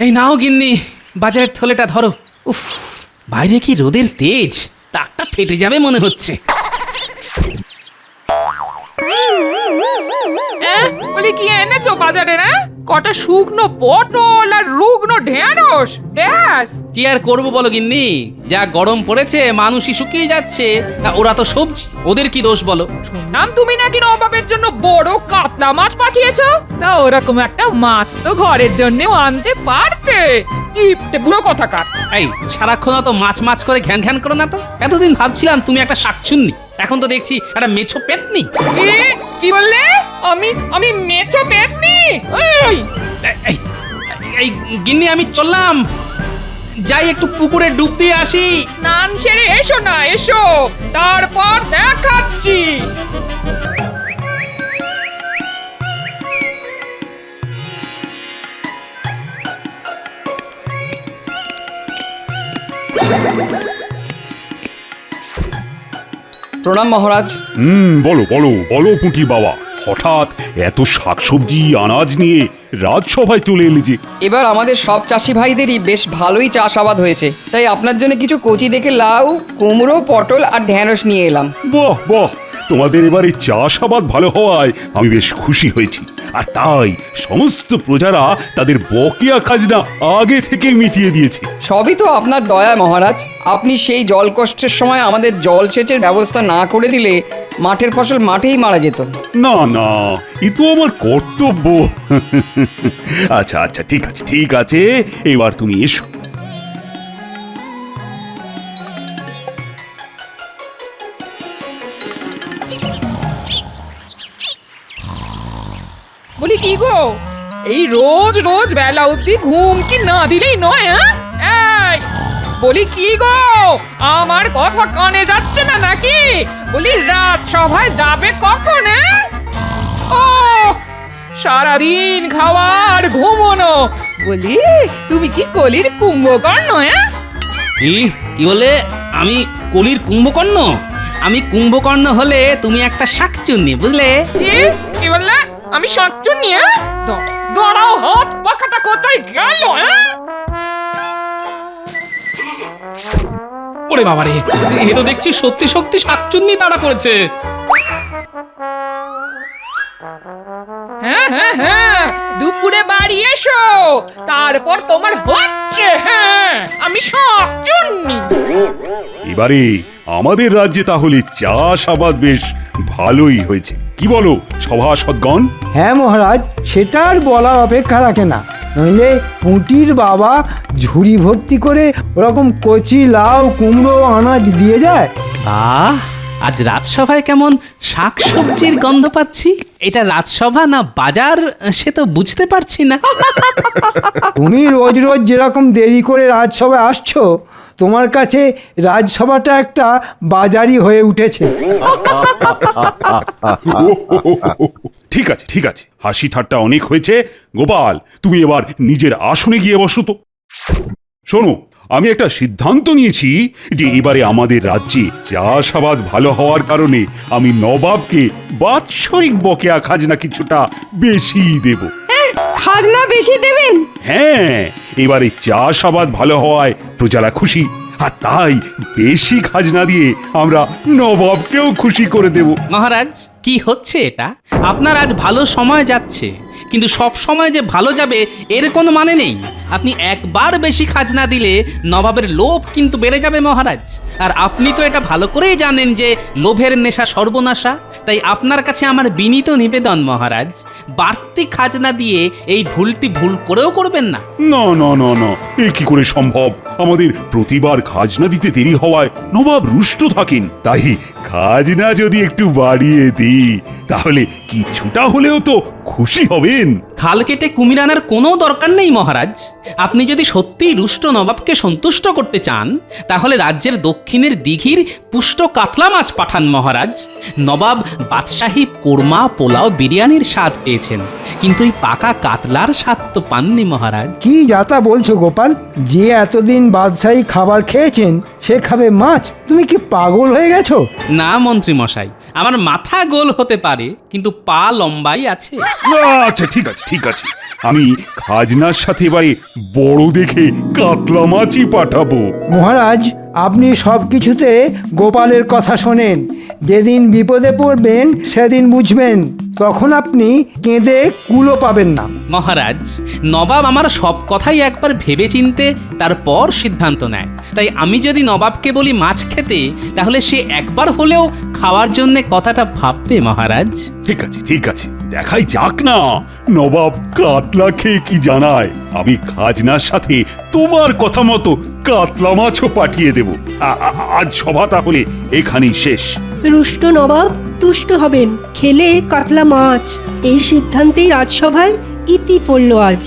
এই নাও গিন্নি, বাজারের থলেটা ধরো। উফ, বাইরে কি রোদের তেজ, তাকটা ফেটে যাবে মনে হচ্ছে। বলি কি এনেছো বাজারে? না কটা শুকনো পটল আর রুগ্ন ঢেঁড়স, ব্যাস। কি আর করবো বলো গিন্নি, যা গরম পড়েছে মানুষই শুকিয়ে যাচ্ছে, তা ওরা তো সবজি, ওদের কি দোষ বলো? শুনলাম তুমি নাকি নবাবের জন্য বড় কাতলা মাছ পাঠিয়েছো। তা ওরকম একটা মাছ তো ঘরের জন্যও আনতে পারতে। কিপটে বুড়ো কথাকার। এই সারাক্ষণ তো মাছ মাছ করে ঘ্যান ঘ্যান করো না তো। এতদিন ভাবছিলাম তুমি একটা শাকচুন্নি, এখন তো দেখছি একটা মেছো পেতনি। কি বললে? আমি মেছো পেতনি? এই এই গিন্নি, আমি চললাম, যাই একটু পুকুরে ডুব দিয়ে আসি। স্নান সেরে এসো না, এসো, তারপর দেখাচ্ছি। প্রণাম মহারাজ। বলো বলো বলো পুঁটি বাবা, হঠাৎ এত শাকসবজি আনাজ নিয়ে রাজসভায় চলে এলে যে? এবার আমাদের সব চাষি ভাইদেরই বেশ ভালোই চাষাবাদ হয়েছে, তাই আপনার জন্য কিছু কচি দেখে লাউ, কুমড়ো, পটল আর ঢ্যাঁড়স নিয়ে এলাম। বাহ বাহ, তোমাদের এবার এই চাষাবাদ ভালো হওয়ায় আমি বেশ খুশি হয়েছি। আর তাই সমস্ত প্রজারা তাদের বকেয়া খাজনা আগে থেকে মিটিয়ে দিয়েছে। সবই তো আপনার দয়া মহারাজ। আপনি সেই জল কষ্টের সময় আমাদের জলসেচের ব্যবস্থা না করে দিলে মাঠের ফসল মাঠেই মারা যেত। না না, এ তো আমার কর্তব্য। আচ্ছা আচ্ছা, ঠিক আছে ঠিক আছে, এবার তুমি এসো। বলি কি গো, এই রোজ রোজ বেলা অবধি ঘুম কি না দিলেই নয়? এই বলি কি গো, আমার কথা কানে যাচ্ছে না নাকি? বলি রাত সভায় যাবে কখন? ও সারাদিন খাওয়া আর ঘুমোনো। বলি তুমি কি কলির কুম্ভকর্ণ? কি বলে? আমি কলির কুম্ভকর্ণ? আমি কুম্ভকর্ণ হলে তুমি একটা শাকচুন্নি, বুঝলে? কি বললে? আমি শাকচুন্নি? দাঁড়াও, হাত পাখাটা কোথায় গেল? ওরে বাবারে, এ তো দেখছি সত্যি সত্যি শাকচুন্নি তাড়া করেছে। হ্যাঁ হ্যাঁ হ্যাঁ, দুপুরে বাড়ি এসো, তারপর তোমার হচ্ছে। হ্যাঁ, আমি শাকচুন্নি। এবারে আমাদের রাজ্যে তাহলে চাষাবাদ বেশ ভালোই হয়েছে, কি বলো সভাসদগণ? হ্যাঁ মহারাজ, সেটা আর বলার অপেক্ষা রাখে না। নইলে পুঁটির বাবা ঝুড়ি ভর্তি করে ওরকম কচি লাউ, কুমড়ো, আনাজ দিয়ে যায়। আহ, আজ রাজসভায় কেমন শাকসবজির গন্ধ পাচ্ছি। এটা রাজসভা না বাজার সে তো বুঝতে পারছি না। তুমি রোজ রোজ যেরকম দেরি করে রাজসভায় আসছো, তোমার কাছে রাজসভাটা একটা বাজারই হয়ে উঠেছে। ঠিক আছে ঠিক আছে, হাসি ঠাট্টা অনেক হয়েছে। গোপাল, তুমি এবার নিজের আসনে গিয়ে বসো তো। শোনো, আমি একটা সিদ্ধান্ত নিয়েছি যে এবারে আমাদের রাজ্যে চাষাবাদ ভালো হওয়ার কারণে আমি নবাবকে বাৎসরিক বকেয়া খাজনা কিছুটা বেশি দেব। খাজনা বেশি দেবেন? হ্যাঁ, এবারে চাষাবাদ ভালো হওয়ায় প্রজারা খুশি, আর তাই বেশি খাজনা দিয়ে আমরা নবাবকেও খুশি করে দেব। মহারাজ, কি হচ্ছে এটা? আপনার আজ ভালো সময় যাচ্ছে, কিন্তু সব সময় যে ভালো যাবে এর কোনো মানে নেই। আপনি একবার বেশি খাজনা দিলে নবাবের লোভ কিন্তু বেড়ে যাবে মহারাজ। আর আপনি তো এটা ভালো করেই জানেন যে লোভের নেশা সর্বনাশা। তাই আপনার কাছে আমার বিনীত নিবেদন মহারাজ, বাড়তি খাজনা দিয়ে এই ভুলটি ভুল করেও করবেন না। না না না না, এ কি করে সম্ভব? আমাদের প্রতিবার খাজনা দিতে দেরি হওয়ায় নবাব রুষ্ট থাকেন। তাই খাজনা যদি একটু বাড়িয়ে দিই তাহলে কিছুটা হলেও তো খুশি হবেন। খাল কেটে কুমির আনার কোনো দরকার নেই মহারাজ। আপনি যদি সত্যিই রুষ্ট নবাবকে সন্তুষ্ট করতে চান, তাহলে রাজ্যের দক্ষিণের দিঘির পুষ্ট কাতলা মাছ পাঠান মহারাজ। নবাব বাদশাহী কোরমা, পোলাও, বিরিয়ানির স্বাদ পেয়েছেন, কিন্তু এই পাকা কাতলার স্বাদ তো পাননি মহারাজ। কি যাতা বলছো গোপাল? যে এতদিন বাদশাহী খাবার খেয়েছেন সে খাবে মাছ? তুমি কি পাগল হয়ে গেছো? না মন্ত্রী মশাই, আমার মাথা গোল হতে পারে কিন্তু পা লম্বাই আছে। আচ্ছা ঠিক আছে ঠিক আছে, আমি খাজনার সাথে এবারে বড় দেখে কাতলা মাছই পাঠাবো। মহারাজ, আপনি সব কিছুতে গোপালের কথা শোনেন। যেদিন বিপদে পড়বেন সেদিন বুঝবেন, তখন আপনি কেঁদে কুলো পাবেন না। মহারাজ, নবাব আমার সব কথাই একবার ভেবে চিনতে তারপর সিদ্ধান্ত নেয়। তাই আমি যদি নবাবকে বলি মাছ খেতে, তাহলে সে একবার হলেও খাওয়ার জন্য কথাটা ভাববে মহারাজ। ঠিক আছে ঠিক আছে, দেখাই যাক না নবাব কাতলা খেয়ে কি জানায়। আমি খাজনার সাথে তোমার কথা মতো কাতলা মাছও পাঠিয়ে দেব। আজ সভা তাহলে এখানেই শেষ। রুষ্ট নবাব তুষ্ট হবেন খেলে কাতলা মাছ। এই সিদ্ধান্তেই রাজসভায় ইতি পড়ল আজ।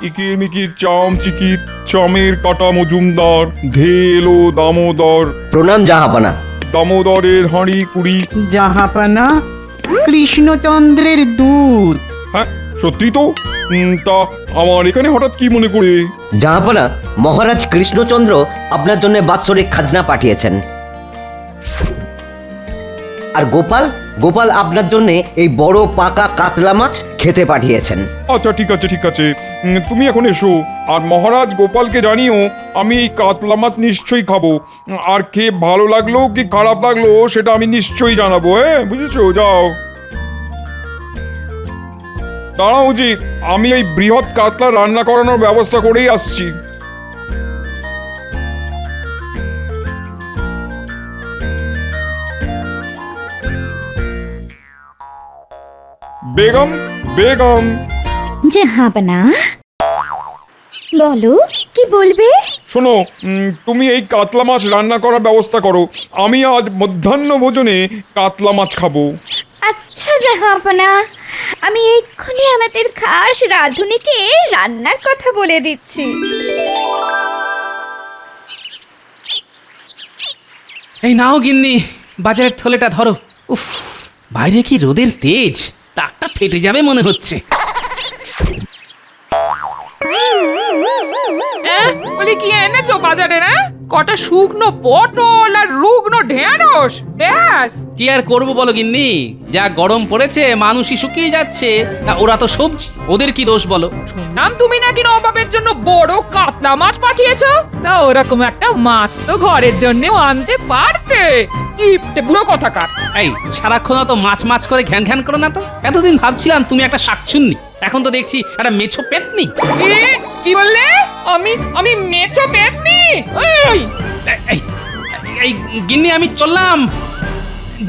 ইকির মিকির চাম চিকির চামের কাটা মজুমদার ধেলো দামোদর প্রণাম জাহাপানা। দামোদরের হাঁড়ি কুড়ি। জাহাপানা, কৃষ্ণচন্দ্রের দূত। হ্যাঁ সত্যি তো। তা আমার এখানে হঠাৎ কি মনে করে? জাহাপানা, মহারাজ কৃষ্ণচন্দ্র আপনার জন্য বাৎসরিক খাজনা পাঠিয়েছেন। আর গোপাল গোপাল আপনার জন্য এই বড় পাকা কাতলা মাছ খেতে পাঠিয়েছেন। আচ্ছা ঠিক আছে ঠিক আছে, তুমি এখন এসো। আর মহারাজ গোপালকে জানিও আমি এই কাতলা মাছ নিশ্চয়ই খাবো। আর খেয়ে ভালো লাগলো কি খারাপ লাগলো সেটা আমি নিশ্চয়ই জানাবো। হ্যাঁ বুঝেছো? যাও। দাঁড়াও জি, আমি এই বৃহৎ কাতলা রান্না করানোর ব্যবস্থা করেই আসছি। বেগম বেগম জাহাপনা, বলো কি বলবে? শোনো, তুমি এই কাতলা মাছ রান্না করার ব্যবস্থা করো। আমি আজ মধ্যাহ্ন ভোজনে কাতলা মাছ খাবো। আচ্ছা জাহাপনা, আমি এক্ষুনি আমাদের খাস রাঁধুনিকে রান্নার কথা বলে দিচ্ছি। এই নাও গিন্নি, বাজারের থলেটা ধরো। উফ, বাইরে কি রোদের তেজ, তাকটা ফেটে যাবে মনে হচ্ছে। বলি কি এনেছো বাজারে? না কটা শুকনো পটল আর রুগ্ন ঢেঁড়স, ব্যাস। কি আর করবো বলো গিন্নি, যা গরম পড়েছে মানুষই শুকিয়ে যাচ্ছে, তা ওরা তো সবজি, ওদের কি দোষ বলো? শুনলাম তুমি নাকি নবাবের জন্য বড় কাতলা মাছ পাঠিয়েছো। তা ওরকম একটা মাছ তো ঘরের জন্যও আনতে পারতে। কিপটে বুড়ো কথাকার। এই সারাক্ষণ তো মাছ মাছ করে ঘ্যান ঘ্যান করো না তো। এতদিন ভাবছিলাম তুমি একটা শাকচুন্নি, এখন তো দেখছি একটা মেছো পেতনি। কি বললে? আমি মেছো পেতনি? এই এই গিন্নি, আমি চললাম,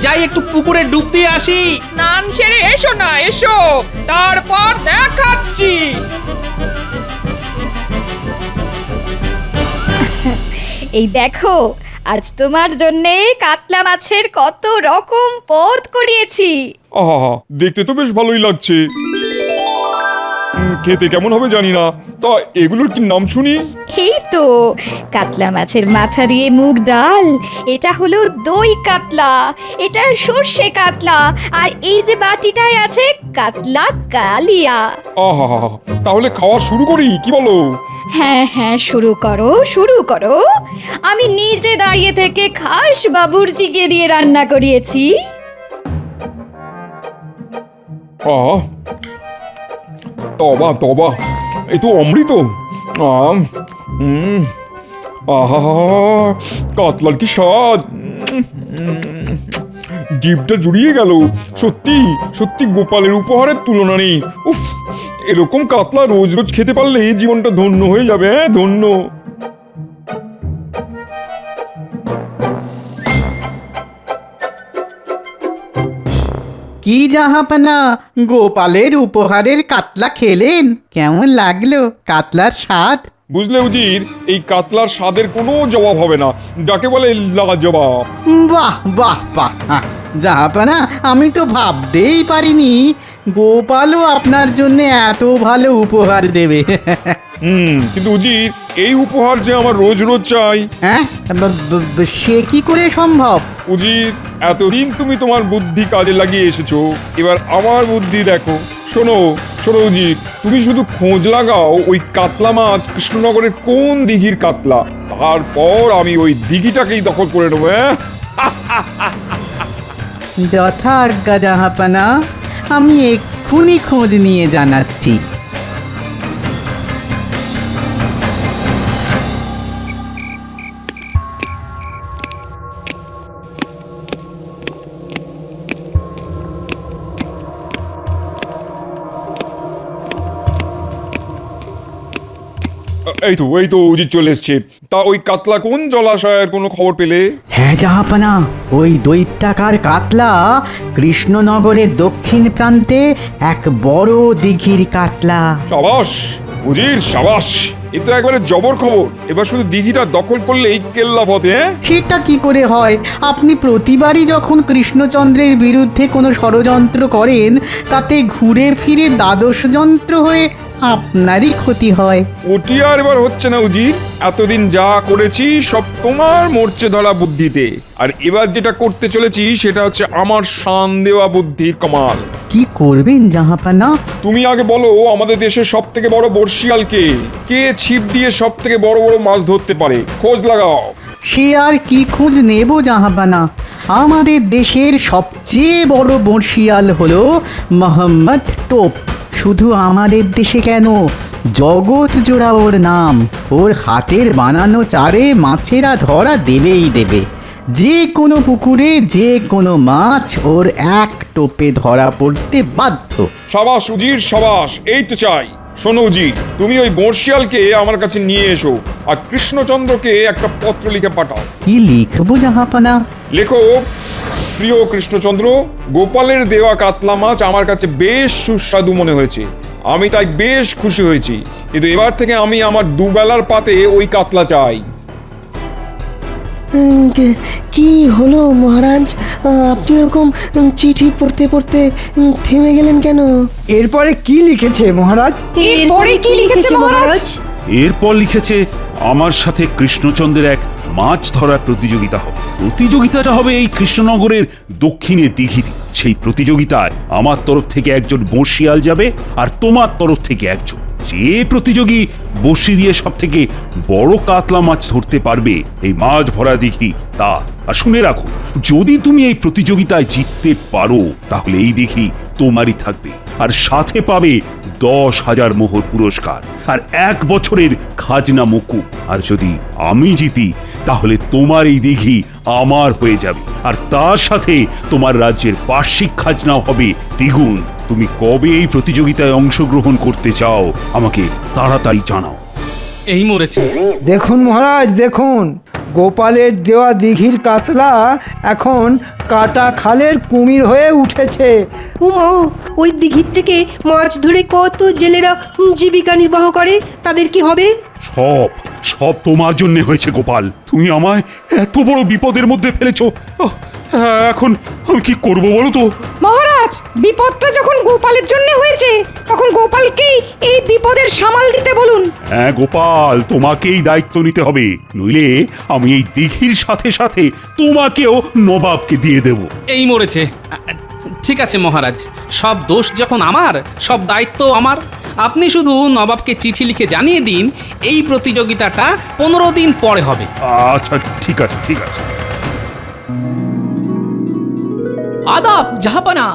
যাই একটু পুকুরে ডুব দিয়ে আসি। স্নান সেরে এসো না, এসো, তারপর দেখাচ্ছি। এই দেখো, আজ তোমার জন্যে কাতলা মাছের কত রকম পদ করিয়েছি। আহা, দেখতে তো বেশ ভালোই লাগছে। খেতে কেমন হবে জানি না। তা এগুলোর কি নাম শুনি? এই তো কাতলা মাছের মাথা দিয়ে মুগ ডাল, এটা হলো দই কাতলা, এটা সর্ষে কাতলা, আর এই যে বাটিটায় আছে কাতলা কালিয়া। আহা, তাহলে খাওয়া শুরু করি, কি বলো? হ্যাঁ হ্যাঁ, শুরু করো শুরু করো। আমি নিজে দাঁড়িয়ে থেকে খাস বাবুর্চিকে দিয়ে রান্না করিয়েছি। আহ, তবা তবা, এই তো অমৃত। আহা, কাতলার কি স্বাদ! জিভটা জুড়িয়ে গেল। সত্যি সত্যি গোপালের উপহারের তুলনা নেই। উফ, এরকম কাতলা রোজ রোজ খেতে পারলে জীবনটা ধন্য হয়ে যাবে। হ্যাঁ, ধন্য। কি জাহাপানা, গোপালের উপহারের কাতলা খেলেন? কেমন লাগলো কাতলার স্বাদ? বুঝলে উজির, এই কাতলার স্বাদের কোনো জবাব হবে না, যাকে বলে লাজবাব। বাহ বাহ বাহ, জাহাপানা, আমি তো ভাবতেই পারিনি গোপালও আপনার জন্য এত ভালো উপহার দেবে। কিন্তু উজির, এই উপহার যে আমার রোজ রোজ চাই। হ্যাঁ, সে কি করে সম্ভব? উজির, এতদিন তুমি তোমার বুদ্ধি কাজে লাগিয়ে এসেছো, এবার আমার বুদ্ধি দেখো। শোনো, শোনো উজির, তুমি শুধু খোঁজ লাগাও ওই কাতলা মাছ কৃষ্ণনগরের কোন দিঘির কাতলা, তারপর আমি ওই দিঘিটাকেই দখল করে নেবো। হ্যাঁ, যথা আজ্ঞা জাহাপানা, আমি এক্ষুনি খোঁজ নিয়ে জানাচ্ছি। এই তো উজির চলে এসছে। তা ওই কাতলা কোন জলাশয়ের কোনো খবর পেলে? হ্যাঁ জাহাপানা, ওই দৈত্যাকার কাতলা কৃষ্ণনগরের দক্ষিণ প্রান্তে এক বড় দিঘির কাতলা। সাবাস উজির, সাবাস, এ তো একবারে জবর খবর। এবার শুধু দিঘিটা দখল করলেই কেল্লা ফতে। হ্যাঁ, সেটা কি করে হয়? আপনি প্রতিবারই যখন কৃষ্ণচন্দ্রের বিরুদ্ধে কোনো ষড়যন্ত্র করেন, তাতে ঘুরে ফিরে দ্বাদশ যন্ত্র হয়ে আপনারই ক্ষতি হয়। ওটি আর এবার হচ্ছে না উজির। এতদিন যা করেছি সব তোমার মরচে ধরা বুদ্ধিতে, আর এবার যেটা করতে চলেছি সেটা হচ্ছে আমার শান দেওয়া বুদ্ধির কমাল। কি করবেন জাহাপানা? তুমি আগে বলো, আমাদের দেশের সব থেকে বড় বর্ষিয়াল কে? কে ছিপ দিয়ে সব থেকে বড় বড় মাছ ধরতে পারে? খোঁজ লাগাও। সে আর কি খোঁজ নেব জাহাপানা? আমাদের দেশের সবচেয়ে বড় বর্ষিয়াল হলো মোহাম্মদ টোপ। শুধু আমাদের দেশে কেন, জগৎ জোড়া ওর নাম। ওর হাতের বানানো চারে মাছেরা ধরা দেবেই দেবে। যে কোনো পুকুরে যে কোনো মাছ ওর এক টোপে ধরা পড়তে বাধ্য। সাবাস উজির, সাবাস, এই তো চাই। শোনো উজির, তুমি ওই বর্ষিয়ালকে আমার কাছে নিয়ে এসো, আর কৃষ্ণচন্দ্রকে একটা পত্র লিখে পাঠাও। কি লিখবো জাহাপানা? লেখো, প্রিয় কৃষ্ণচন্দ্র, গোপালের দেওয়া কাতলা মাছ আমার কাছে বেশ সুস্বাদু মনে হয়েছে। আমি তাই বেশ খুশি হয়েছি, কিন্তু এবার থেকে আমি আমার দুবেলার পাতে ওই কাতলা চাই। কি হলো মহারাজ, আপনি এরকম চিঠি পড়তে পড়তে থেমে গেলেন কেন? এরপরে কি লিখেছে মহারাজ? এরপরে কি লিখেছে মহারাজ? এরপর লিখেছে, আমার সাথে কৃষ্ণচন্দ্রের এক মাছ ধরার প্রতিযোগিতা হবে। প্রতিযোগিতাটা হবে এই কৃষ্ণনগরের দক্ষিণে দিঘিতে। সেই প্রতিযোগিতায় আমার তরফ থেকে একজন বর্ষিয়াল যাবে, আর তোমার তরফ থেকে একজন। যে প্রতিযোগী বড়শি দিয়ে সব থেকে বড় কাতলা মাছ ধরতে পারবে এই মাছ ভরা দিঘি তা। আর শুনে রাখো, যদি তুমি এই প্রতিযোগিতায় জিততে পারো, তাহলে এই দিঘি তোমারই থাকবে, আর সাথে পাবে 10,000 মোহর পুরস্কার আর 1 বছরের খাজনা মকুব। আর যদি আমি জিতি, তাহলে তোমার এই দিঘি আমার হয়ে যাবে, আর তার সাথে তোমার রাজ্যের বার্ষিক খাজনাও হবে দ্বিগুণ। তুমি কবে এই প্রতিযোগিতায় অংশগ্রহণ করতে চাও, আমাকে তাড়াতাড়ি জানাও। এই মরেছে। দেখুন মহারাজ, দেখুন, গোপালের দেওয়া দিঘির কাতলা এখন কাটা খালের কুমির হয়ে উঠেছে। উমা, ওই দিঘির থেকে মাছ ধরে কত জেলেরা জীবিকা নির্বাহ করে, তাদের কি হবে? সব সব তোমার জন্য হয়েছে গোপাল। তুমি আমায় এত বড় বিপদের মধ্যে ফেলেছো। এখন আমি কি করব বলো তো? মহারাজ, বিপদটা যখন গোপালের জন্য হয়েছে, তখন গোপালকেই এই বিপদের সামাল দিতে বলুন। হ্যাঁ গোপাল, তোমাকেই দায়িত্ব নিতে হবে, নইলে আমি এই দিঘির সাথে সাথে তোমাকেও নবাবকে দিয়ে দেব। এই মরেছে। ঠিক আছে মহারাজ, সব দোষ যখন আমার, সব দায়িত্ব আমার। আপনি শুধু নবাবকে চিঠি লিখে জানিয়ে দিন এই প্রতিযোগিতাটা 15 দিন পরে হবে। আচ্ছা ঠিক আছে, ঠিক আছে। আদাব জাহাপানা।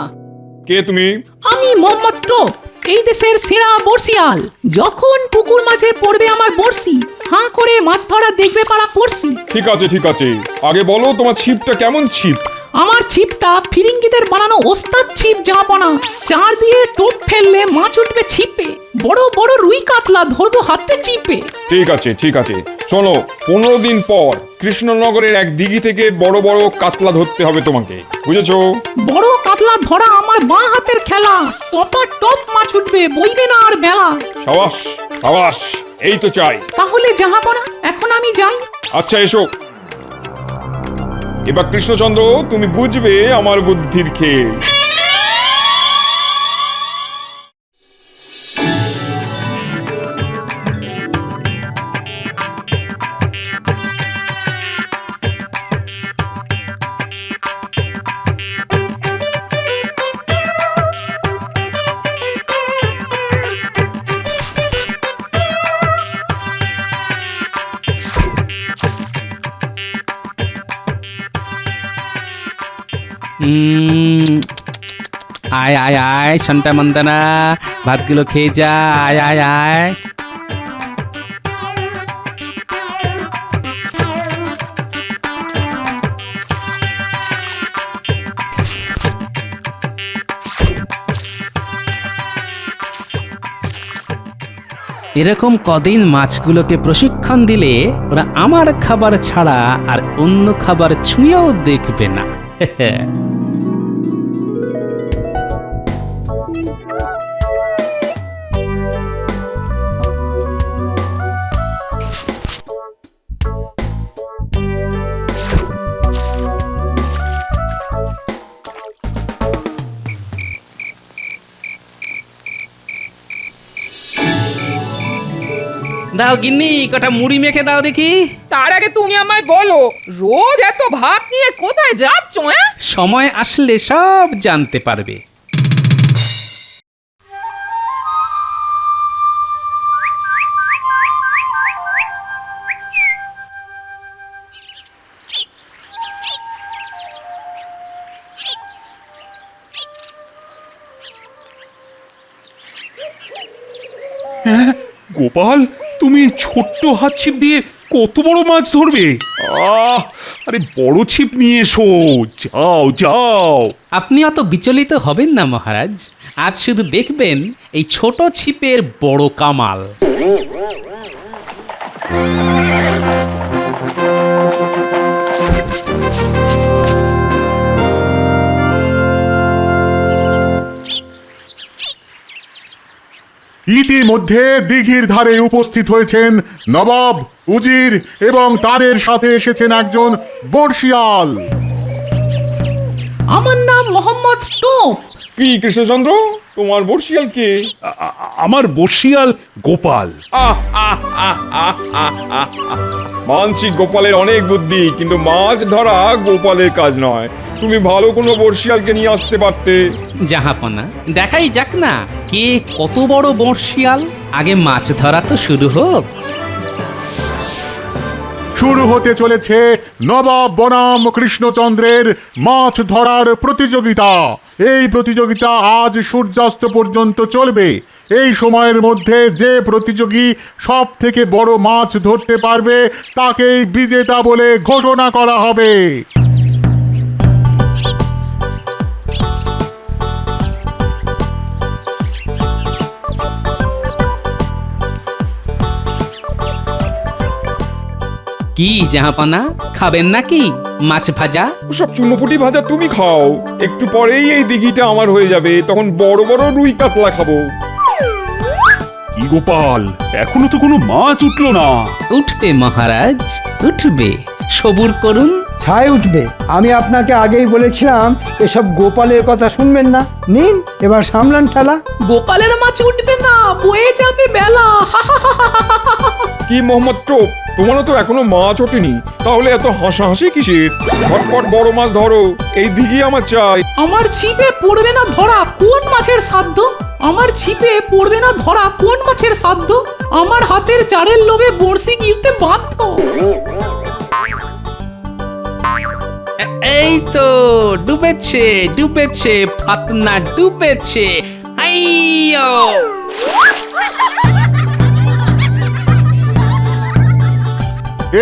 কে তুমি? আমি মোহাম্মদ টোপ, এই দেশের সেরা বর্ষিয়াল। যখন পুকুর মাঝে পড়বে আমার বর্ষি, হাঁ করে মাছ ধরা দেখবে পাড়া পড়ছি। ঠিক আছে, ঠিক আছে, আগে বলো তোমার ছিপটা কেমন ছিপ? আমার ছিপটা ফিরিঙ্গিদের বানানো ওস্তাদ ছিপ জাহাপানা। চার দিয়ে টোপ ফেললে মাছ উঠবে ছিপে, বড় বড় রুই কাতলা ধরবো হাতে চিপে। ঠিক আছে, ঠিক আছে, শোনো, 15 দিন পর কৃষ্ণনগরের এক দিঘি থেকে বড় বড় কাতলা ধরতে হবে তোমাকে, বুঝেছো? বড় কাতলা ধরা আমার বাঁ হাতের খেলা। টপা টপ মাছ উঠবে, বইবে না আর বেলা। সাবাস, সাবাস, এই তো চাই। তাহলে জাহাপানা, এখন আমি যাই। আচ্ছা এসো। এবার কৃষ্ণচন্দ্র, তুমি বুঝবে আমার বুদ্ধির খেল। আয় আয় আয় সন্টা মন্দানা, ভাতগুলো খেয়ে যা, আয় আয় আয়। এরকম কদিন মাছগুলোকে প্রশিক্ষণ দিলে ওরা আমার খাবার ছাড়া আর অন্য খাবার ছুঁয়েও দেখবে না। দাও গিন্নি, কটা মুড়ি মেখে দাও দেখি। তার আগে তুমি আমায় বলো, রোজ এত ভাত নিয়ে কোথায় যাচ্ছ? সময় আসলে সব জানতে পারবে। গোপাল, তুমি ছোট্ট হাত ছিপ দিয়ে কত বড় মাছ ধরবে? আরে বড় ছিপ নিয়ে এসো, যাও যাও। আপনি অত বিচলিত হবেন না মহারাজ, আজ শুধু দেখবেন এই ছোট ছিপের বড় কামাল। ইতিমধ্যে দিঘির ধারে উপস্থিত হয়েছেন নবাব, উজির এবং তাদের সাথে এসেছেন একজন বর্ষিয়াল। আমার নাম মোহাম্মদ টোপ। কি কৃষ্ণচন্দ্র, তোমার বর্ষিয়াল কে? আমার বর্ষিয়াল গোপাল। মানসিক গোপালের অনেক বুদ্ধি, কিন্তু মাছ ধরা গোপালের কাজ নয়। তুমি ভালো কোনো বর্ষিয়ালকে নিয়ে আসতে পারতে। জাহাপনা, দেখাই যাক না কে কত বড় বর্ষিয়াল। আগে মাছ ধরা তো শুরু হোক। শুরু হতে চলেছে নবাব বনাম কৃষ্ণচন্দ্রের মাছ ধরার প্রতিযোগিতা। এই প্রতিযোগিতা আজ সূর্যাস্ত পর্যন্ত চলবে। এই সময়ের মধ্যে যে প্রতিযোগী সব থেকে বড় মাছ ধরতে পারবে তাকেই বিজেতা বলে ঘোষণা করা হবে। কি জাহাপনা, খাবেন নাকি মাছ ভাজা? সব চুনোপুটি ভাজা তুমি খাও, একটু পরেই এই দিঘিটা আমার হয়ে যাবে, তখন বড় বড় রুই কাতলা খাবো। কি গোপাল, এখনো তো কোনো মাছ উঠলো না। উঠবে মহারাজ, উঠবে, সবুর করুন। ছাই উঠবে। আমি আপনাকে আগেই বলেছিলাম এসব গোপালের কথা শুনবেন না। নিন এবার সামলান ঠেলা। গোপালের মাছ উঠবে না, বয়ে যাবে বেলা। কি মোহাম্মদ টোপ, তোমারও তো এখনো মাছ ওঠেনি, তাহলে এত হাসাহাসি কিসের? ঝটপট বড় মাছ ধরো, এই দিঘি আমার চাই। আমার ছিপে পড়বে না ধরা কোন মাছের সাধ্য? আমার ছিপে পড়বে না ধরা কোন মাছের সাধ্য? আমার হাতের চারের লোভে বড়শি গিলতে বাধ্য। এই তো ডুবেছে, ডুবেছে, ফাতনা ডুবেছে। আইয়ো!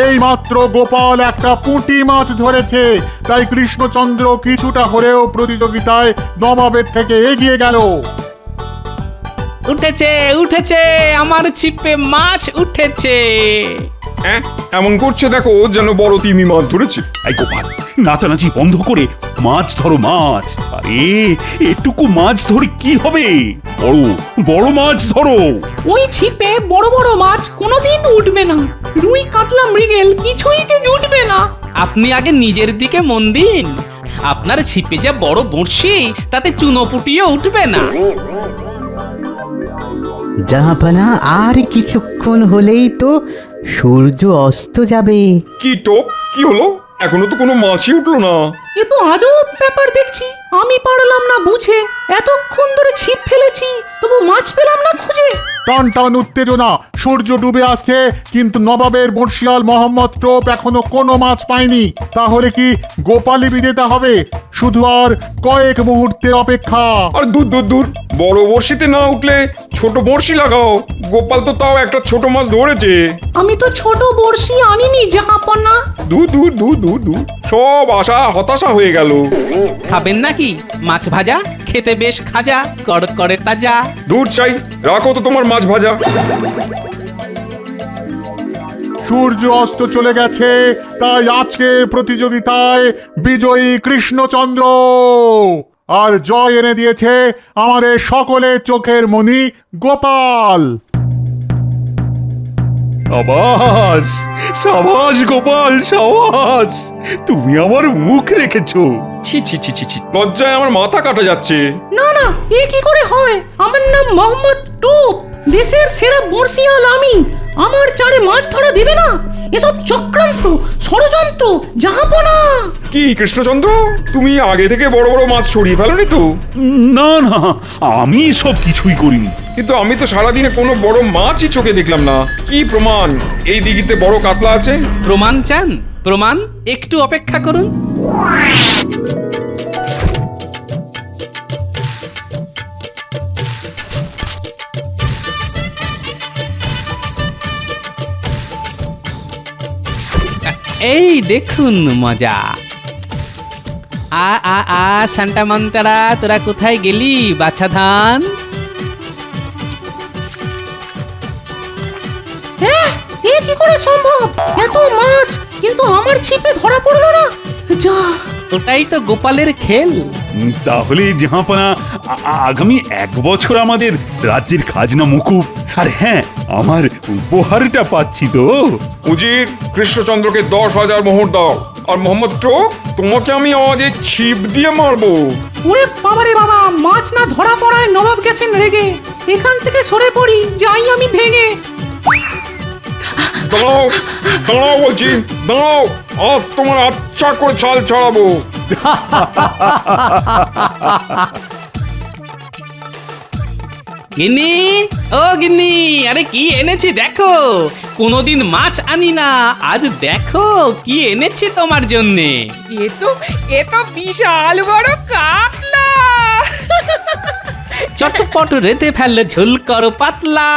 এই মাত্র গোপাল একটা পুঁটি মাছ ধরেছে, তাই কৃষ্ণচন্দ্র কিছুটা হলেও প্রতিযোগিতায় নবাবের থেকে এগিয়ে গেল। উঠেছে, উঠেছে, আমার ছিপে মাছ উঠেছে। হ্যাঁ, এমন করছে দেখো যেন বড় তিমি মাছ ধরেছে। এই গোপাল, নাচানাচি বন্ধ করে মাছ ধরো, মাছ। আরে এটুকু মাছ ধরে কি হবে? বড় বড় মাছ ধরো। ওই ছিপে বড় বড় মাছ কোনোদিন উঠবে না। রুই কাতলা মৃগেল কিছুই যে জুটবে না। আপনি আগে নিজের দিকে মন দিন। আপনার ছিপে যা বড় বড়শি, তাতে চুনোপুটিও উঠবে না। জাহাপানা, আর কিছুক্ষণ হলেই তো সূর্য অস্ত যাবে। কি টোপ, কি হলো? এখনো তো কোনো মাছই উঠলো না। এ তো আজব ব্যাপার দেখছি। আমি পারলাম না বুঝে, এতক্ষণ ধরে ছিপ ফেলেছি, তবু মাছ পেলাম না খুঁজে। টান টান উত্তেজনা। সূর্য ডুবে আসছে, কিন্তু নবাবের বর্ষিয়াল মোহাম্মদ টোপ এখনো কোনো মাছ পায়নি। তাহলে কি গোপালই বিজেতা হবে? শুধু আর কয়েক মুহূর্তের অপেক্ষা। আর দূর দূর দূর, বড় বড়শিতে না উঠলে ছোট বড়শি লাগাও। গোপাল তো তাও একটা ছোট মাছ ধরেছে। আমি তো ছোট বড়শি আনিনি জাহাপনা। দূর দূর দূর দূর দূর, সব আশা হতাশা হয়ে গেল। খাবেন নাকি মাছ ভাজা? খেতে বেশ খাজা, কড়কড়ে তাজা। দূর চাই, রাখো তো তোমার মাছ ভাজা। সূর্য অস্ত চলে গেছে, তাই আজকের প্রতিযোগিতায় বিজয়ী কৃষ্ণচন্দ্র। আর জয় এনে দিয়েছে আমাদের সকলের চোখের মণি গোপাল। সাবাস সাবাস গোপাল, সাবাস, তুমি আমার মুখ রেখেছো। ছি ছি ছি ছি ছি, লজ্জায় আমার মাথা কাটা যাচ্ছে। না না, এ কি করে হয়? আমার নাম মোহাম্মদ টোপ, দেশের সেরা বর্ষিয়াল আমি। আমার চারে মাছ ধরা দেবে না? এসব চক্রান্ত, ষড়যন্ত্র জাহাপনা। কি কৃষ্ণচন্দ্র, তুমি আগে থেকে বড় বড় মাছ সরিয়ে ফেলোনি তো? না না, আমি সব কিছুই করিনি। কিন্তু আমি তো সারাদিনে কোনো বড় মাছই চোখে দেখলাম না। কি প্রমাণ এই দিঘিতে বড় কাতলা আছে? প্রমাণ চান? প্রমাণ? একটু অপেক্ষা করুন। এই দেখুন মজা। আ আ আ শান্তা মন্তারা, তোরা কোথায় গেলি বাছা ধান? হ্যাঁ, এ কি করে সম্ভব? এত মাছ, কিন্তু আমার ছিপে ধরা পড়লো না। যা, ওটাই তো গোপালের খেল। তাহলে জাহাপনা, আগামী 1 বছর আমাদের রাজ্যের খাজনা মুকুব। আর হ্যাঁ, আমার উপহারটা পাচ্ছি তো। উজির, কৃষ্ণচন্দ্রকে 10,000 মোহর দাও। আর মোহাম্মদ টোপ, তোমাকে আমি আজ এই ছিপ দিয়ে মারবো। ওরে বাবারে বাবা, মাছ না ধরা পড়ায় নবাব গেছেন রেগে। এখান থেকে সরে পড়ি, যাই আমি ভেঙে। দাঁড়াও দাঁড়াও বলছি, দাঁড়াও, আজ তোমার আচ্ছা করে চাল ছাড়াবো। গিন্নি, ও গিন্নি, আরে কি এনেছি দেখো। কোনোদিন মাছ আনি না, আজ দেখো কি এনেছি তোমার জন্যে। এ তো বিশাল বড় কাতলা। চটপট রেঁধে ফেললে ঝোল করো পাতলা।